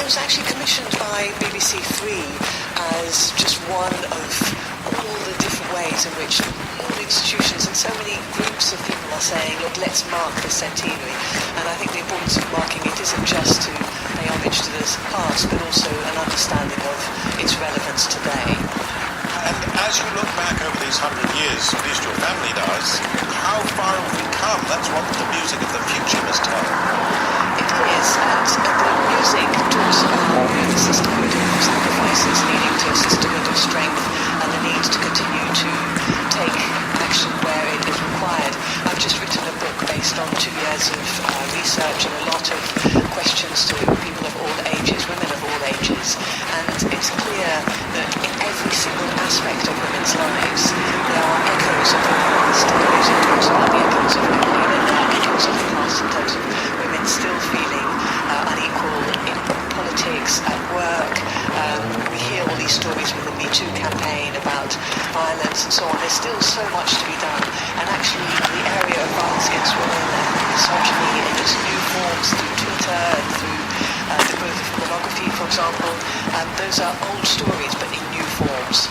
It was actually commissioned by BBC Three as just one of all the different ways in which all institutions and so many groups of people are saying, look, let's mark the centenary. And I think the importance of marking it isn't just to pay homage to this past, but also an understanding of its relevance today. And as you look back over these 100 years, at least your family does, how far have we come? That's what the music of the future must tell. It is, and the music talks about the sisterhood of sacrifices leading to a sisterhood of strength and the need to continue to take action where it is required. I've just written a book based on 2 years of research and a lot of questions to people of all ages, women of all ages, and it's clear that in every single aspect of women's lives there are echoes of the past, and the music talks about the echoes of the echoes of the past in terms of women still feeling unequal in politics, at work. We hear all these stories with the Me Too campaign about violence and so on. There's still so much to be done, and actually the area of violence against women and misogyny in its new forms through Twitter and through the growth of pornography, for example, those are old stories but in new forms.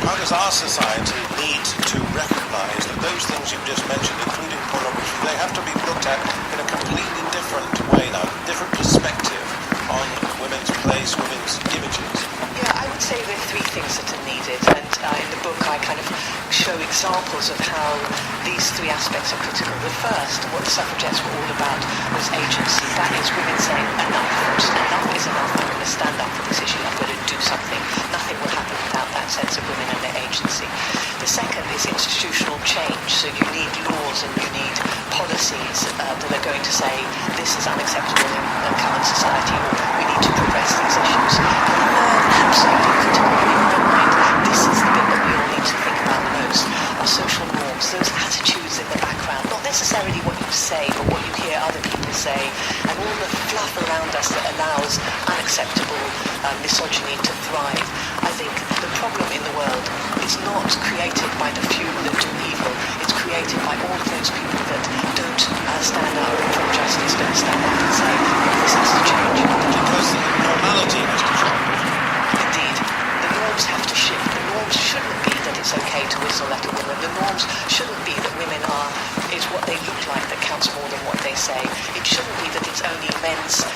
How does our society need to recognise that those things you've just mentioned, including pornography, they have to be looked at in a completely different way now, different perspective on women's place, women's images? Yeah, I would say there are 3 things that are needed, and in the book I kind of show examples of how these 3 aspects are critical. The first, what the suffragettes were all about, was agency. That is women saying, enough is enough, I'm going to stand up for this issue, I'm going to do something. Nothing will happen without that sense of women and their agency. The second is institutional change, so you need laws and you need policies that are going to say this is unacceptable in current society, or we need to progress these issues. And the third, absolutely critical in my mind, this is the bit that we all need to think about the most, are social norms, those attitudes in the background, not necessarily what you say, but what you hear other people say, and all the fluff around us that allows unacceptable misogyny to thrive. I think the problem in the world is not created by the few that do evil, it's created by all of those people that don't stand up for justice, don't stand up and say, this has to change. Because normality has to change. Indeed. The norms have to shift. The norms shouldn't be that it's okay to whistle at a woman. The norms shouldn't be that women is what they look like that counts more than what they say. It shouldn't be that it's only men's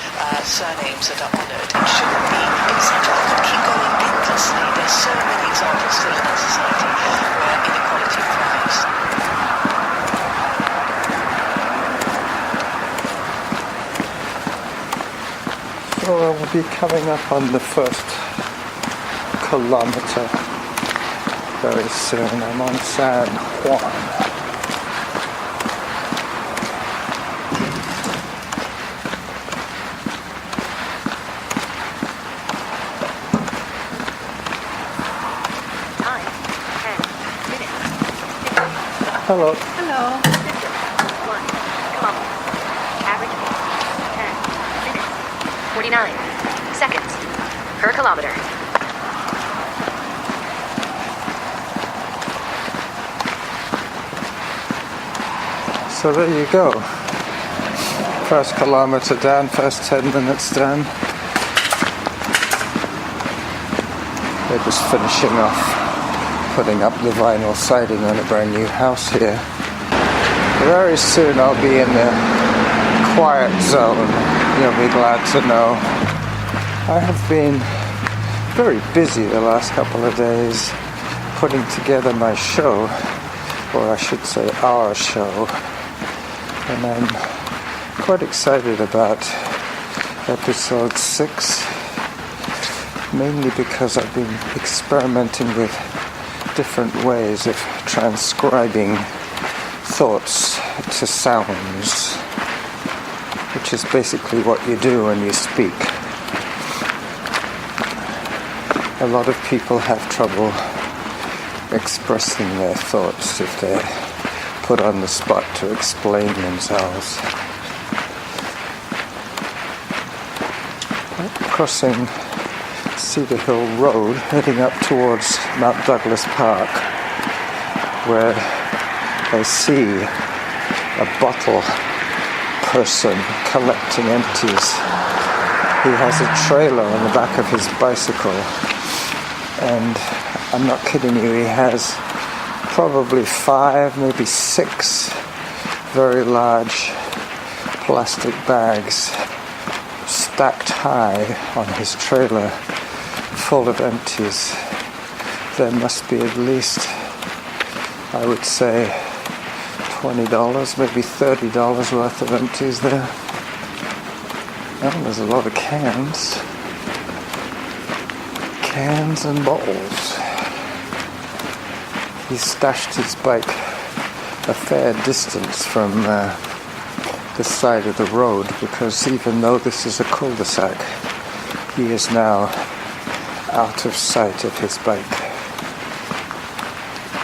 surnames that are honoured. It shouldn't be, etc. I could keep going endlessly. There's so many examples still in our society where inequality thrives. So we'll be coming up on the first kilometre very soon. I'm on San Juan. Hello. Hello. 1 kilometer. Average pace, 10 minutes. 49 seconds per kilometer. So there you go. First kilometre down, first 10 minutes down. They're just finishing off putting up the vinyl siding on a brand new house here. Very soon I'll be in the quiet zone. You'll be glad to know. I have been very busy the last couple of days putting together my show, or I should say our show, and I'm quite excited about episode 6, mainly because I've been experimenting with different ways of transcribing thoughts to sounds, which is basically what you do when you speak. A lot of people have trouble expressing their thoughts if they're put on the spot to explain themselves. Crossing Cedar Hill Road, heading up towards Mount Douglas Park, where I see a bottle person collecting empties He has a trailer on the back of his bicycle, and I'm not kidding you, he has probably 5, maybe 6 very large plastic bags stacked high on his trailer full of empties. There must be at least, I would say, $20, maybe $30 worth of empties there. Oh, there's a lot of cans. Cans and bottles. He stashed his bike a fair distance from the side of the road, because even though this is a cul-de-sac, he is now out of sight of his bike.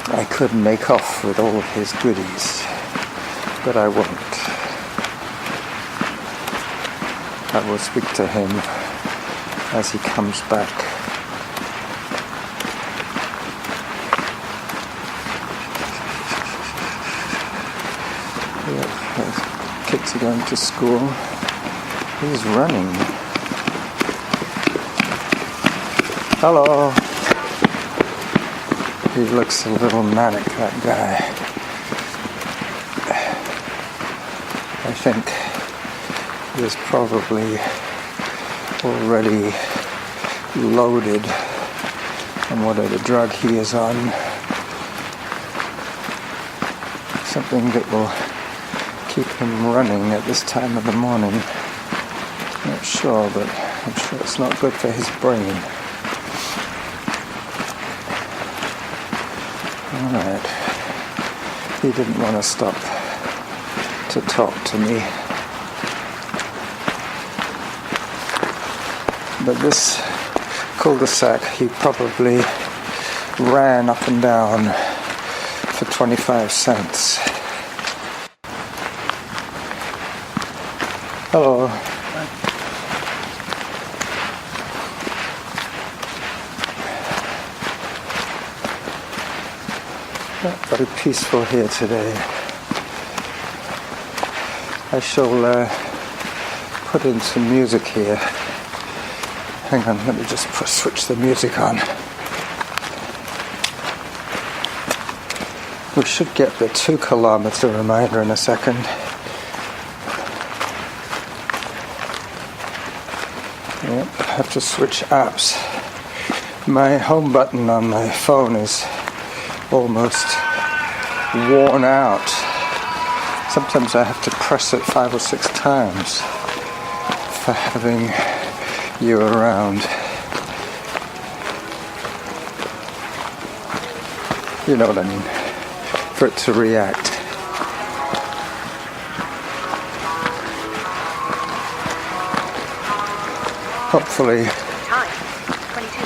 I could make off with all of his goodies, but I won't. I will speak to him as he comes back. Yeah, kids are going to school. He's running. Hello. He looks a little manic, that guy. I think he is probably already loaded on whatever drug he is on. Something that will keep him running at this time of the morning. Not sure, but I'm sure it's not good for his brain. Alright. He didn't want to stop to talk to me. But this cul-de-sac, he probably ran up and down for 25 cents. Hello. Very peaceful here today. I shall put in some music here. Hang on, let me just switch the music on. We should get the 2 kilometer reminder in a second. Yep, I have to switch apps. My home button on my phone is almost worn out. Sometimes I have to press it 5 or 6 times for having you around. You know what I mean? For it to react. Hopefully. Time, 22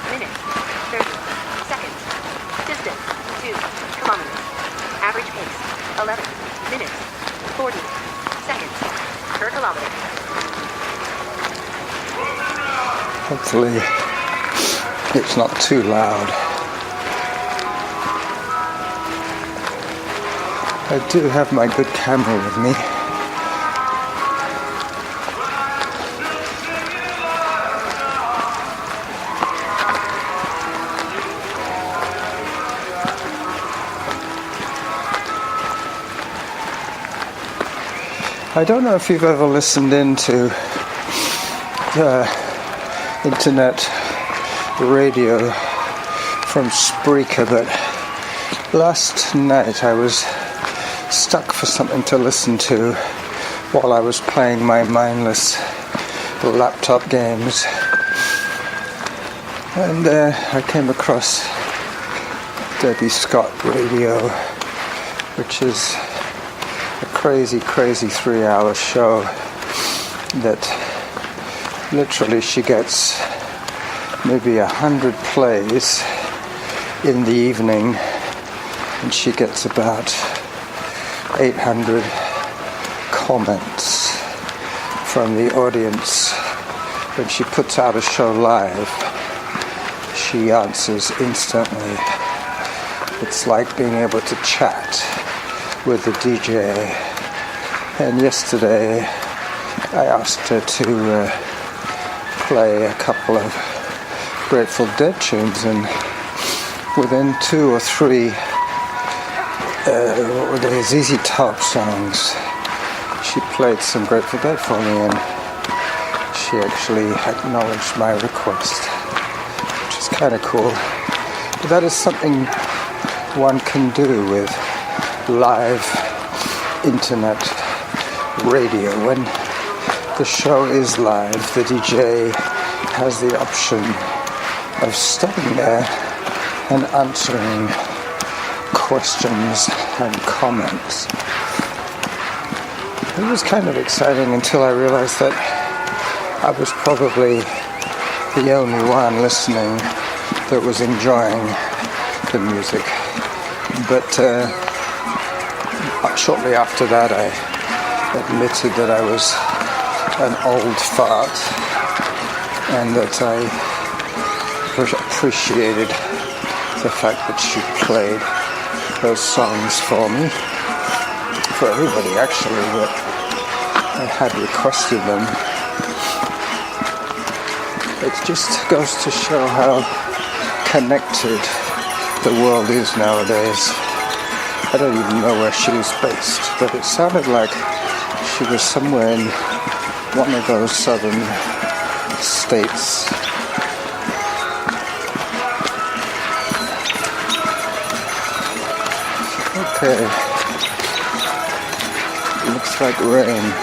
minutes, 30 seconds. Distance, 2 kilometers. Average pace, 11 minutes, 40 seconds per kilometer. Hopefully it's not too loud. I do have my good camera with me. I don't know if you've ever listened into internet radio from Spreaker, but last night I was stuck for something to listen to while I was playing my mindless laptop games, and I came across Debbie Scott Radio, which is a crazy 3-hour show that literally she gets maybe 100 plays in the evening, and she gets about 800 comments from the audience. When she puts out a show live, she answers instantly. It's like being able to chat with the DJ. And yesterday I asked her to play a couple of Grateful Dead tunes, and within 2 or 3 what were they, ZZ Top songs, she played some Grateful Dead for me, and she actually acknowledged my request, which is kind of cool. But that is something one can do with live internet radio. When the show is live, the DJ has the option of standing there and answering questions and comments. It was kind of exciting until I realized that I was probably the only one listening that was enjoying the music. But shortly after that, I admitted that I was an old fart and that I appreciated the fact that she played those songs for me, for everybody actually, that I had requested them. It just goes to show how connected the world is nowadays. I don't even know where she was based, but it sounded like she was somewhere in one of those southern states. Okay, looks like rain.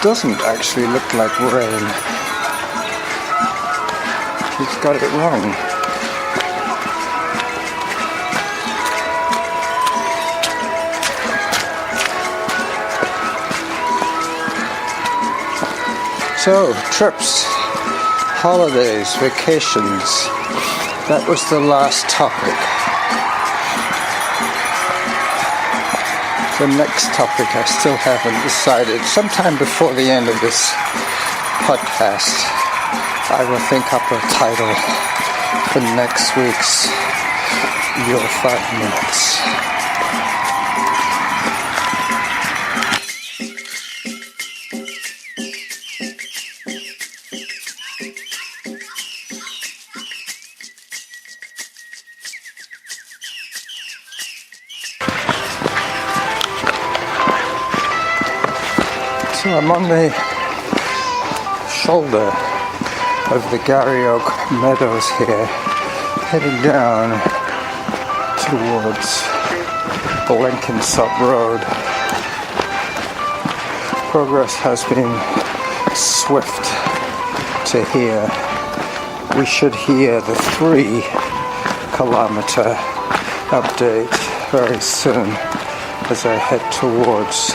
Doesn't actually look like rain. He's got it wrong. So, trips, holidays, vacations. That was the last topic. The next topic I still haven't decided. Sometime before the end of this podcast, I will think up a title for next week's Your 5 Minutes. So I'm on the shoulder of the Garryoak Meadows here, heading down towards Blenkinsop Road. Progress has been swift to here. We should hear the 3-kilometer update very soon as I head towards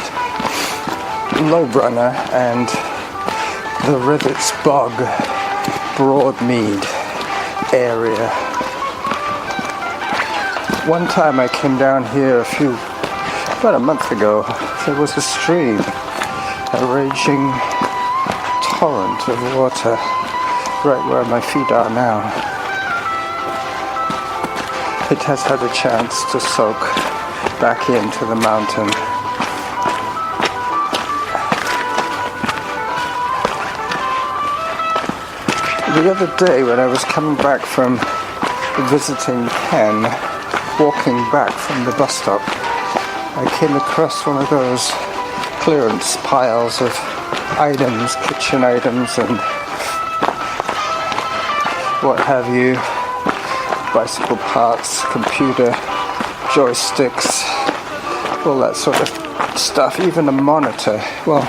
Lowbrunner and the Rivets Bog Broadmead area. One time I came down here about a month ago. There was a stream, a raging torrent of water right where my feet are now. It has had a chance to soak back into the mountain. The other day when I was coming back from visiting Ken, walking back from the bus stop, I came across one of those clearance piles of items, kitchen items and what have you, bicycle parts, computer, joysticks, all that sort of stuff, even a monitor. Well,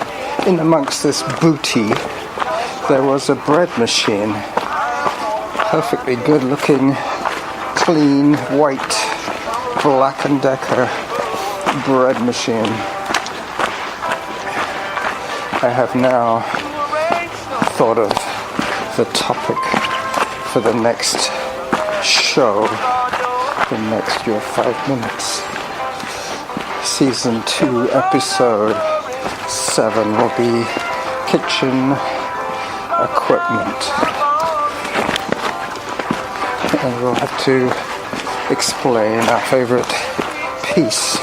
in amongst this booty, there was a bread machine, perfectly good looking, clean, white, Black & Decker bread machine. I have now thought of the topic for the next show, the next Your 5 Minutes. Season 2, episode 7 will be kitchen equipment, and we'll have to explain our favorite piece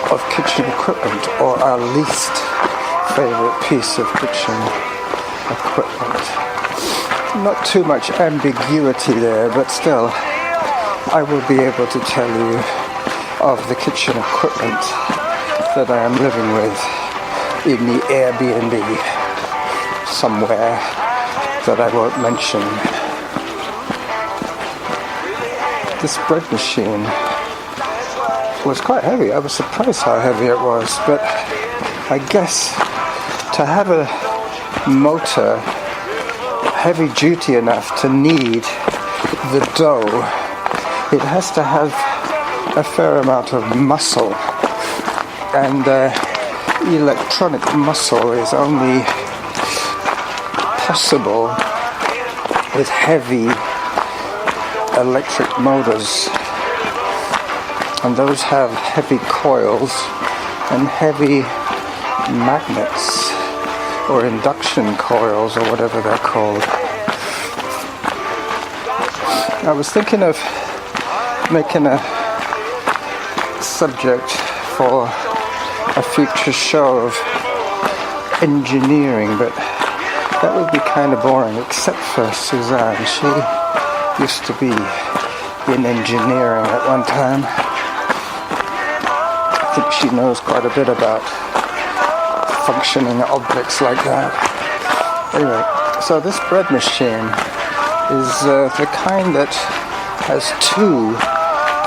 of kitchen equipment, or our least favorite piece of kitchen equipment. Not too much ambiguity there, but still, I will be able to tell you of the kitchen equipment that I am living with in the Airbnb somewhere that I won't mention. This bread machine was quite heavy. I was surprised how heavy it was, but I guess to have a motor heavy duty enough to knead the dough, it has to have a fair amount of muscle, and electronic muscle is only possible with heavy electric motors, and those have heavy coils and heavy magnets or induction coils or whatever they're called. I was thinking of making a subject for a future show of engineering, but that would be kind of boring, except for Suzanne. She used to be in engineering at one time. I think she knows quite a bit about functioning objects like that. Anyway, so this bread machine is the kind that has two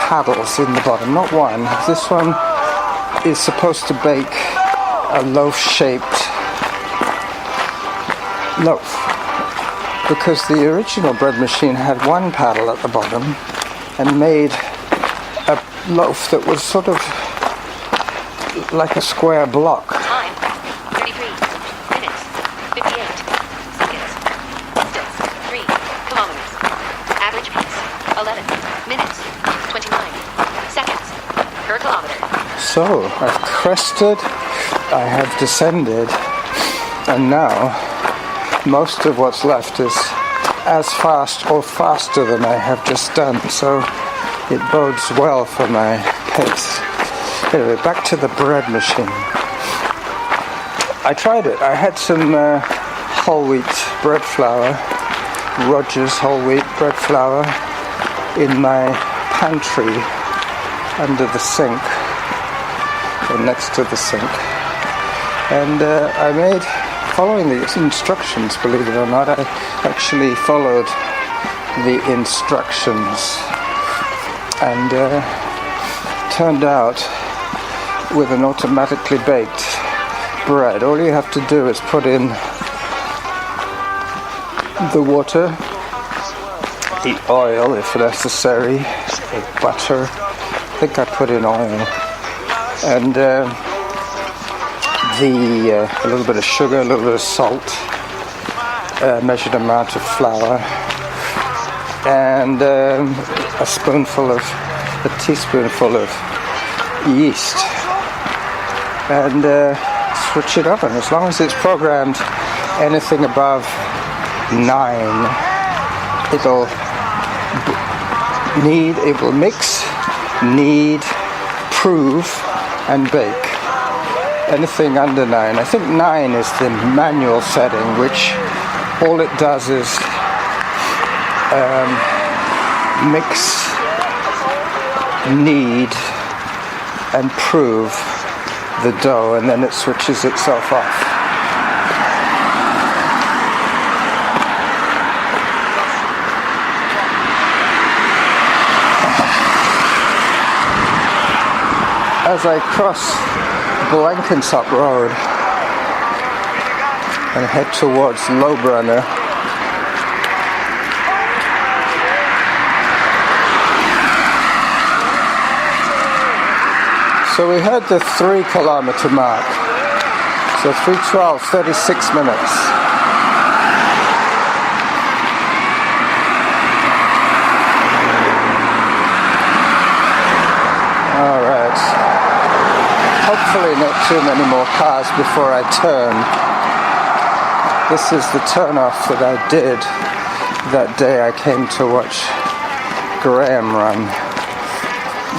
paddles in the bottom, not one. This one is supposed to bake a loaf-shaped loaf, because the original bread machine had one paddle at the bottom and made a loaf that was sort of like a square block. Time, 33 minutes, 58 seconds. Distance, 3 kilometers. Average pace, 11 minutes, 29 seconds per kilometer. So, I've crested, I have descended, and now most of what's left is as fast or faster than I have just done, so it bodes well for my pace. Anyway, back to the bread machine. I tried it. I had some whole wheat bread flour, Rogers whole wheat bread flour, in my pantry under the sink, or next to the sink. And I made, following the instructions, believe it or not, I actually followed the instructions, and turned out with an automatically baked bread. All you have to do is put in the water, the oil if necessary, the butter. I think I put in oil, and a little bit of sugar, a little bit of salt, a measured amount of flour, and a teaspoonful of yeast, and switch it up. And as long as it's programmed anything above 9, it will mix, knead, prove, and bake. Anything under 9. I think 9 is the manual setting, which all it does is mix, knead, and prove the dough, and then it switches itself off. As I cross Blenkinsop Road and head towards Lowbrunner, so we had the 3 kilometer mark, so 3:12, 36 minutes. Hopefully not too many more cars before I turn. This is the turn-off that I did that day I came to watch Graham run,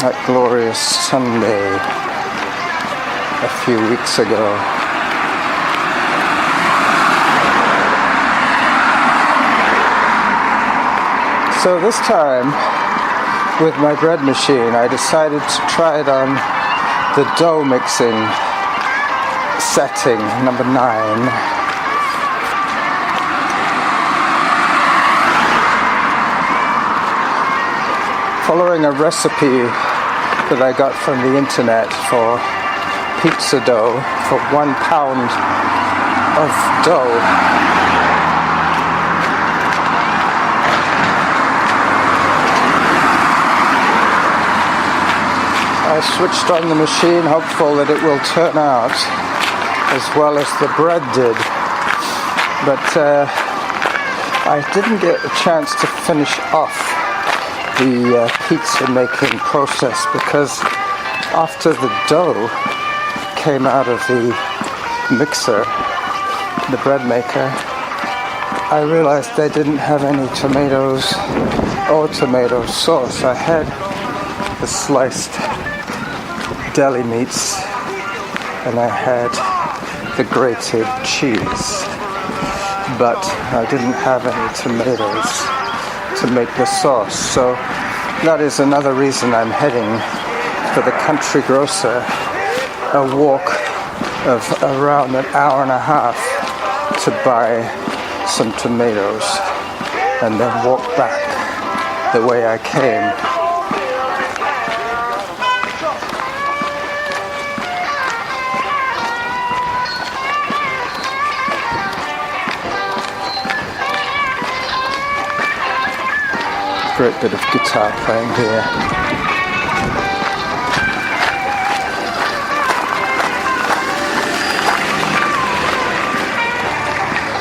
that glorious Sunday a few weeks ago. So this time, with my bread machine, I decided to try it on the dough mixing setting, number 9. Following a recipe that I got from the internet for pizza dough, for 1 pound of dough. I switched on the machine, hopeful that it will turn out as well as the bread did. But I didn't get a chance to finish off the pizza making process because after the dough came out of the mixer, the bread maker, I realized I didn't have any tomatoes or tomato sauce. I had the sliced deli meats and I had the grated cheese, but I didn't have any tomatoes to make the sauce. So that is another reason I'm heading for the country grocer, a walk of around an hour and a half to buy some tomatoes and then walk back the way I came. Great bit of guitar playing here.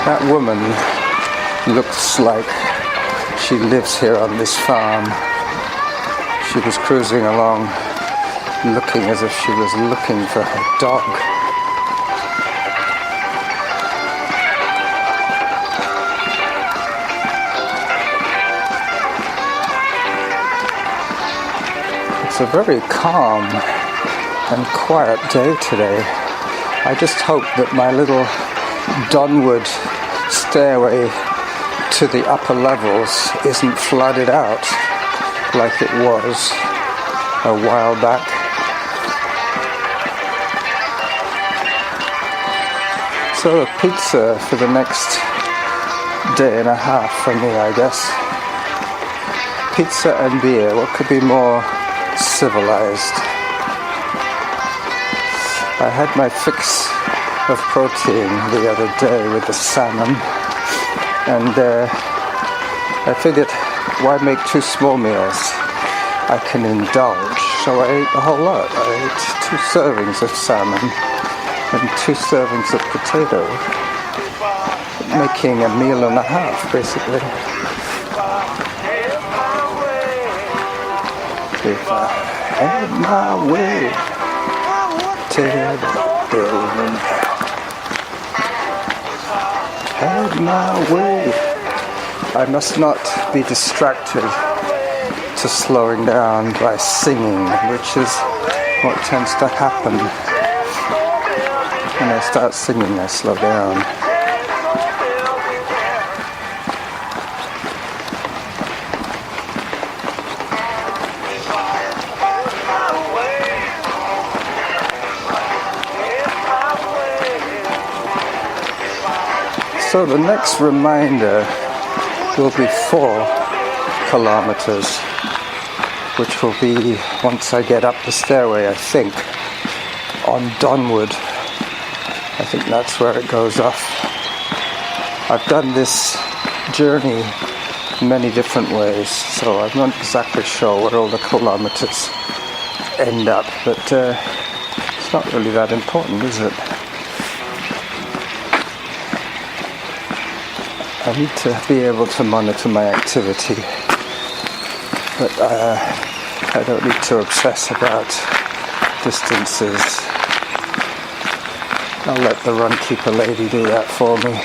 That woman looks like she lives here on this farm. She was cruising along looking as if she was looking for her dog. It's a very calm and quiet day today. I just hope that my little Donwood stairway to the upper levels isn't flooded out like it was a while back. So a pizza for the next day and a half for me, I guess. Pizza and beer, what could be more civilized? I had my fix of protein the other day with the salmon, and I figured, why make 2 small meals? I can indulge. So I ate a whole lot. I ate 2 servings of salmon and 2 servings of potato, making a meal and a half basically. If I had my way, tear the building down. Had my way. I must not be distracted to slowing down by singing, which is what tends to happen. When I start singing, I slow down. So the next reminder will be 4 kilometers, which will be once I get up the stairway, I think, on Donwood. I think that's where it goes off. I've done this journey many different ways, so I'm not exactly sure where all the kilometers end up, but it's not really that important, is it? I need to be able to monitor my activity, but I don't need to obsess about distances. I'll let the runkeeper lady do that for me.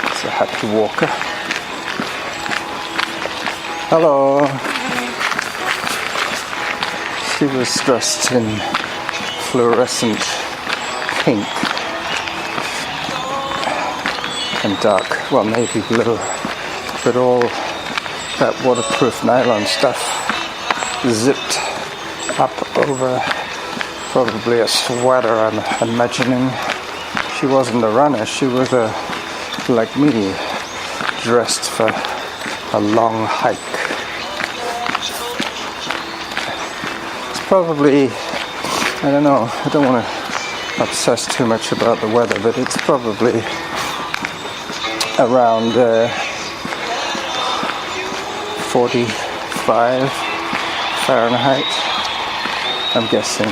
It's a happy walker. Hello. She was dressed in fluorescent pink. and dark, well, navy blue, but all that waterproof nylon stuff zipped up over probably a sweater, I'm imagining. She wasn't a runner, she was like me, dressed for a long hike. It's probably, I don't know, I don't want to obsess too much about the weather, but it's probably around 45 Fahrenheit. I'm guessing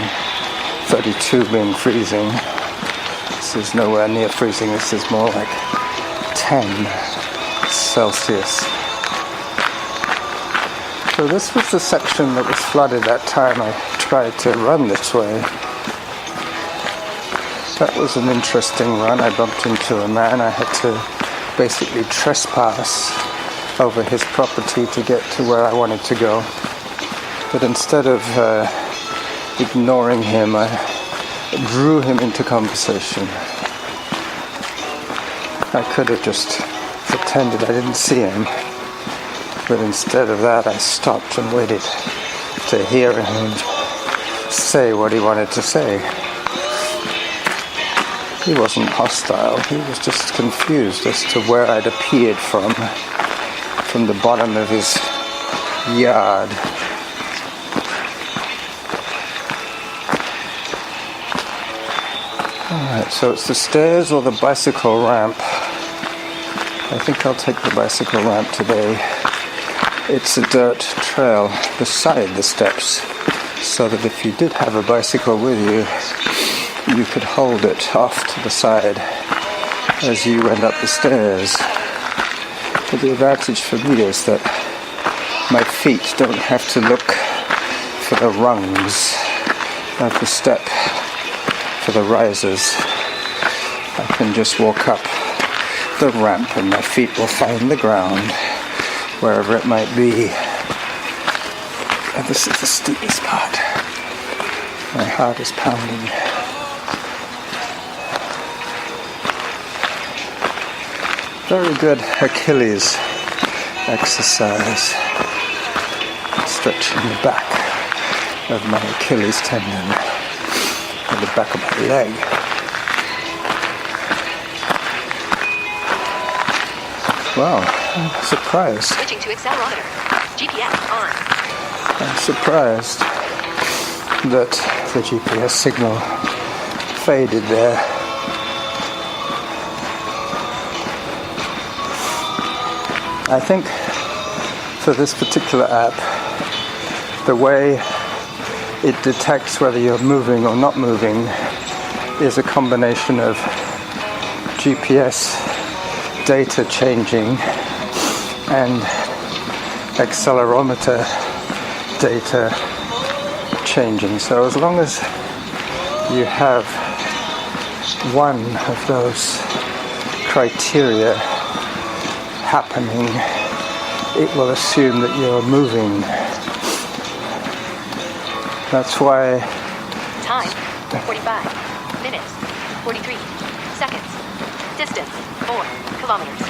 32 being freezing. This is nowhere near freezing, this is more like 10 Celsius. So this was the section that was flooded that time I tried to run this way. That was an interesting run. I bumped into a man. I had to basically trespass over his property to get to where I wanted to go. But instead of ignoring him, I drew him into conversation. I could have just pretended I didn't see him, but instead of that I stopped and waited to hear him say what he wanted to say. He wasn't hostile, he was just confused as to where I'd appeared from the bottom of his yard. Alright, so it's the stairs or the bicycle ramp. I think I'll take the bicycle ramp today. It's a dirt trail beside the steps, so that if you did have a bicycle with you, you could hold it off to the side as you went up the stairs. But the advantage for me is that my feet don't have to look for the rungs of the step, for the risers. I can just walk up the ramp and my feet will find the ground wherever it might be. And this is the steepest part. My heart is pounding. Very good Achilles exercise. Stretching the back of my Achilles tendon and the back of my leg. Wow, I'm surprised. Switching to accelerometer. GPS on. I'm surprised that the GPS signal faded there. I think for this particular app, the way it detects whether you're moving or not moving is a combination of GPS data changing and accelerometer data changing. So as long as you have one of those criteria happening, it will assume that you're moving. That's why time 45 minutes 43 seconds. Distance 4 kilometers.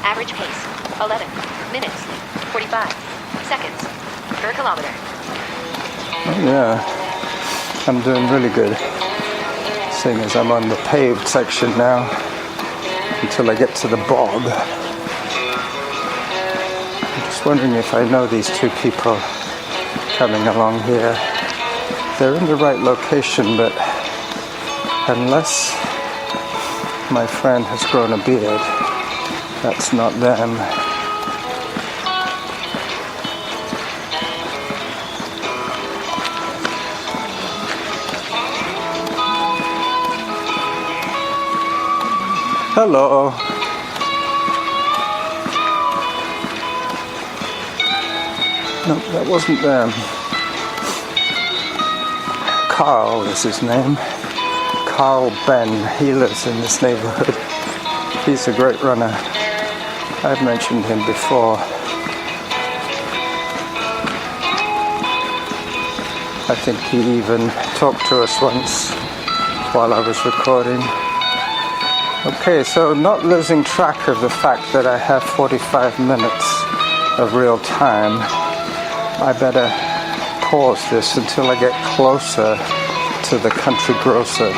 Average pace 11 minutes 45 seconds per kilometer. yeah, I'm doing really good, seeing as I'm on the paved section now until I get to the bog. I'm just wondering if I know these two people coming along here. They're in the right location, but unless my friend has grown a beard, that's not them. Hello. No, that wasn't them. Carl is his name. Carl Ben. He lives in this neighborhood. He's a great runner. I've mentioned him before. I think he even talked to us once while I was recording. Okay, so not losing track of the fact that I have 45 minutes of real time, I better pause this until I get closer to the country grocer.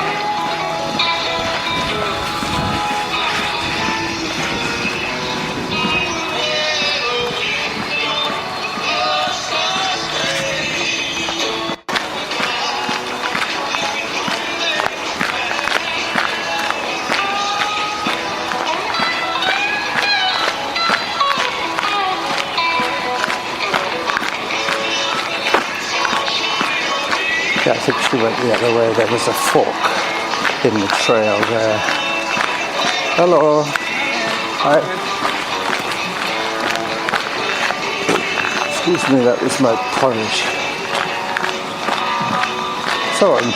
Yeah, I think she went the other way. There was a fork in the trail there. Hello. Hi. Excuse me, that was my porridge. So I'm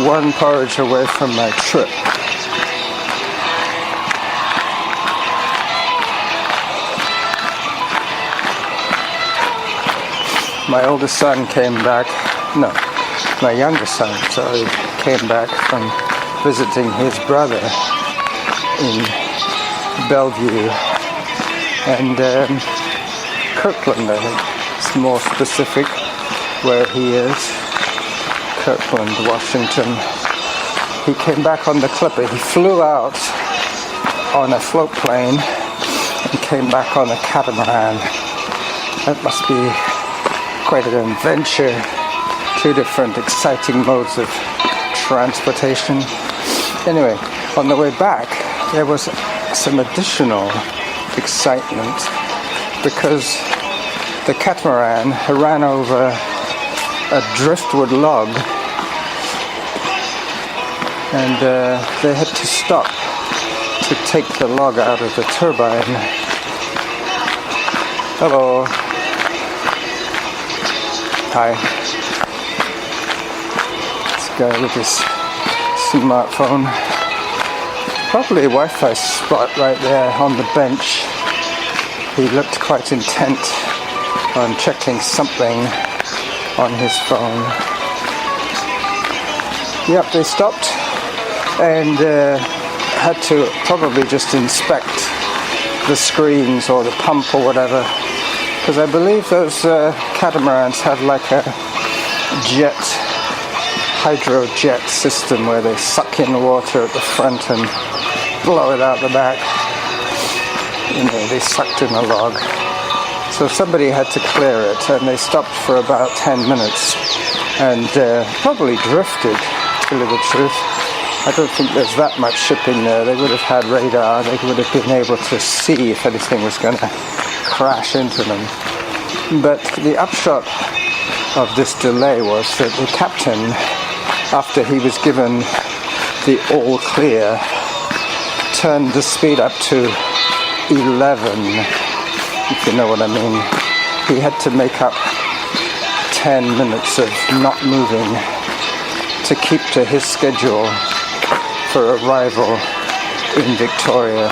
one porridge away from my trip. My oldest son came back. No, my younger son, sorry, came back from visiting his brother in Bellevue and Kirkland, I think. It's more specific where he is. Kirkland, Washington. He came back on the Clipper. He flew out on a float plane and came back on a catamaran. That must be quite an adventure. Two different exciting modes of transportation. Anyway, on the way back, there was some additional excitement because the catamaran ran over a driftwood log and they had to stop to take the log out of the turbine. Hello. Hi. Guy with his smartphone. Probably a Wi-Fi spot right there on the bench. He looked quite intent on checking something on his phone. Yep, they stopped and had to probably just inspect the screens or the pump or whatever, because I believe those catamarans have like a hydrojet system where they suck in the water at the front and blow it out the back. You know, they sucked in a log. So somebody had to clear it, and they stopped for about 10 minutes and probably drifted, to tell you the truth. I don't think there's that much shipping there. They would have had radar. They would have been able to see if anything was going to crash into them. But the upshot of this delay was that the captain, after he was given the all clear, turned the speed up to 11, if you know what I mean. He had to make up 10 minutes of not moving to keep to his schedule for arrival in Victoria.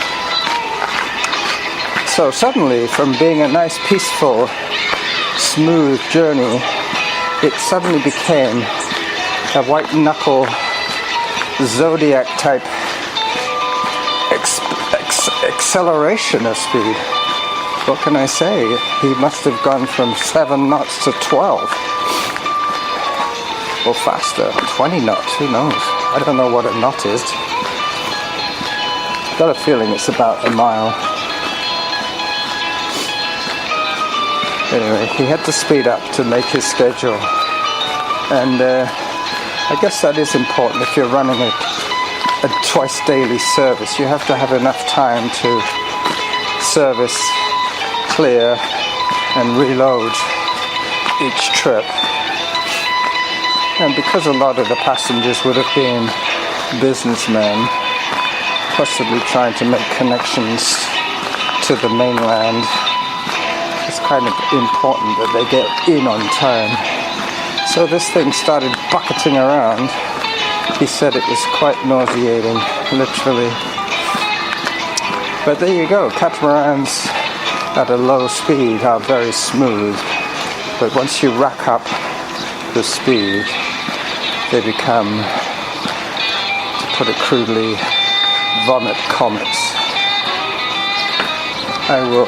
So suddenly, from being a nice, peaceful, smooth journey, it suddenly became a white-knuckle Zodiac-type acceleration of speed. What can I say? He must have gone from 7 knots to 12. Or faster, 20 knots, who knows? I don't know what a knot is. Got a feeling it's about a mile. Anyway, he had to speed up to make his schedule. And I guess that is important if you're running a twice daily service. You have to have enough time to service, clear, and reload each trip. And because a lot of the passengers would have been businessmen, possibly trying to make connections to the mainland, it's kind of important that they get in on time. So this thing started bucketing around. He said it was quite nauseating, literally. But there you go, catamarans at a low speed are very smooth. But once you rack up the speed, they become, to put it crudely, vomit comets. I will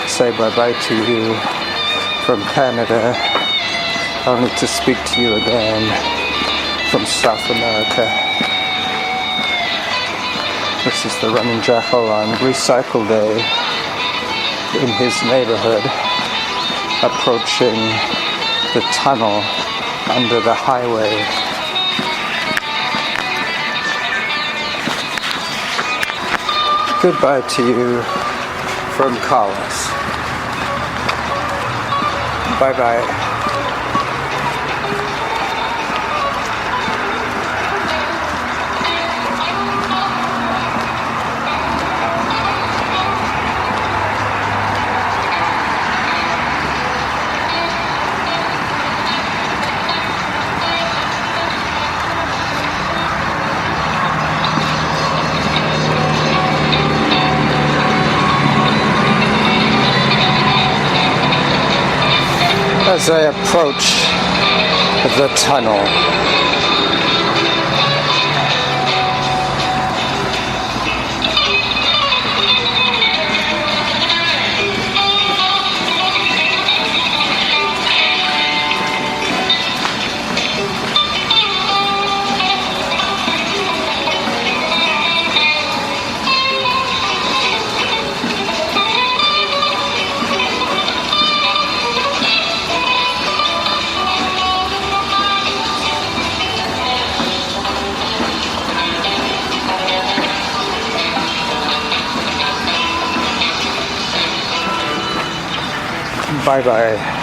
say bye-bye to you from Canada. I'll need to speak to you again from South America. This is the Running Jackal on Recycle Day in his neighborhood, approaching the tunnel under the highway. Goodbye to you from Carlos. Bye-bye. As I approach the tunnel, bye-bye.